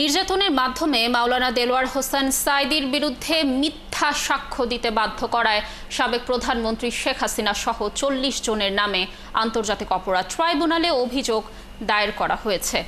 নির্যাতনের মাধ্যমে মাওলানা দেলোয়ার হোসেন সাঈদীর বিরুদ্ধে মিথ্যা সাক্ষ্য দিতে বাধ্য করায় সাবেক প্রধানমন্ত্রী শেখ হাসিনা সহ ৪০ জনের নামে আন্তর্জাতিক অপরাধ ট্রাইব্যুনালে অভিযোগ দায়ের করা হয়েছে।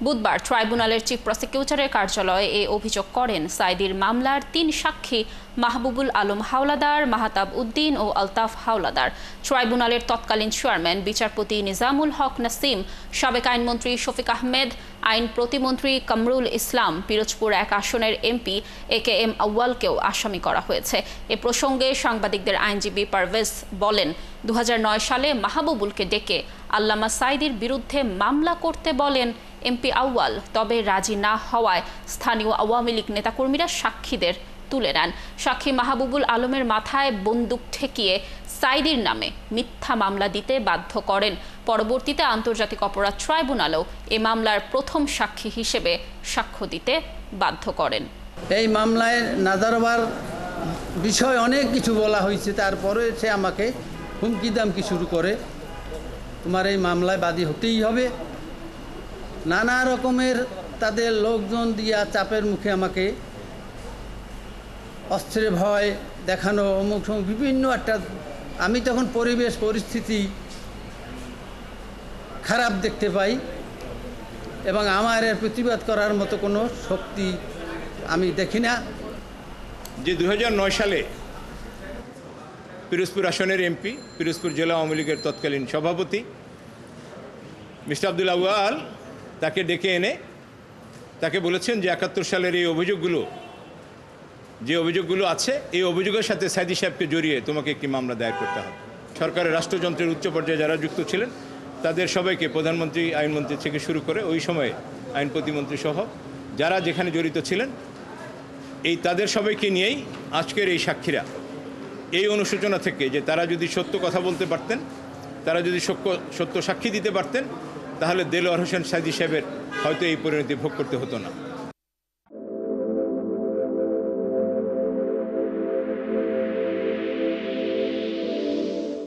বুধবার ট্রাইব্যুনালের চিফ প্রসিকিউটরের কার্যালয়ে এই অভিযোগ করেন সাঈদীর মামলার ৩ সাক্ষী মাহবুবুল আলম হাওলাদার, মাহতাব উদ্দিন ও আলতাফ হাওলাদার। ট্রাইব্যুনালের তৎকালীন চেয়ারম্যান বিচারপতি নিজামুল হক নাসিম, সাবেক আইনমন্ত্রী শফিক আহমেদ, আইন প্রতিমন্ত্রী কামরুল ইসলাম, পিরোজপুর ১ আসনের এমপি AKM আউয়ালকেও আসামি করা হয়েছে। এ প্রসঙ্গে সাংবাদিকদের আইনজীবী পারভেজ বলেন, ২০০৯ সালে মাহবুবুলকে ডেকে আল্লামা সাঈদীর বিরুদ্ধে মামলা করতে বলেন এমপি আউয়াল, তবে রাজি না হওয়ায় স্থানীয় আওয়ামী লীগ নেতাকর্মীরা সাক্ষীদের তুলে নেন। সাক্ষী মাহবুবুল আলমের মাথায় বন্দুক ঠেকিয়ে সাঈদীর নামে মিথ্যা মামলা দিতে বাধ্য করেন। পরবর্তীতে আন্তর্জাতিক অপরাধ ট্রাইব্যুনালেও এ মামলার প্রথম সাক্ষী হিসেবে সাক্ষ্য দিতে বাধ্য করেন। এই মামলায় নাজারবার বিষয় অনেক কিছু বলা হয়েছে, তারপরে সে আমাকে হুমকি দামকি শুরু করে, তোমার এই মামলায় বাদী হতেই হবে। নানা রকমের তাদের লোকজন দিয়া চাপের মুখে আমাকে অস্ত্রে ভয় দেখানো, অমুক বিভিন্ন একটা, আমি তখন পরিস্থিতি খারাপ দেখতে পাই এবং আমার এর প্রতিবাদ করার মতো কোনো শক্তি আমি দেখি না। যে ২০০৯ সালে পিরোজপুর আসনের এমপি, পিরোজপুর জেলা আওয়ামী লীগের তৎকালীন সভাপতি মিস্টার আব্দুল আউয়াল তাকে ডেকে এনে তাকে বলেছেন যে ৭১ সালের এই যে অভিযোগগুলো আছে, এই অভিযোগের সাথে সাঈদী সাহেবকে জড়িয়ে তোমাকে একটি মামলা দায়ের করতে হবে। সরকারের রাষ্ট্রযন্ত্রের উচ্চ পর্যায়ে যারা যুক্ত ছিলেন তাদের সবাইকে, প্রধানমন্ত্রী, আইনমন্ত্রী থেকে শুরু করে ওই সময়ে আইন প্রতিমন্ত্রী সহ যারা যেখানে জড়িত ছিলেন, এই তাদের সবাইকে নিয়েই আজকের এই সাক্ষীরা এই অনুশোচনা থেকে যে তারা যদি সত্য কথা বলতে পারতেন, তারা যদি সত্য সাক্ষী দিতে পারতেন, তাহলে দেলোয়ার হোসেন সাঈদী সাহেবের হয়তো এই পরিণতি ভোগ করতে হতো না।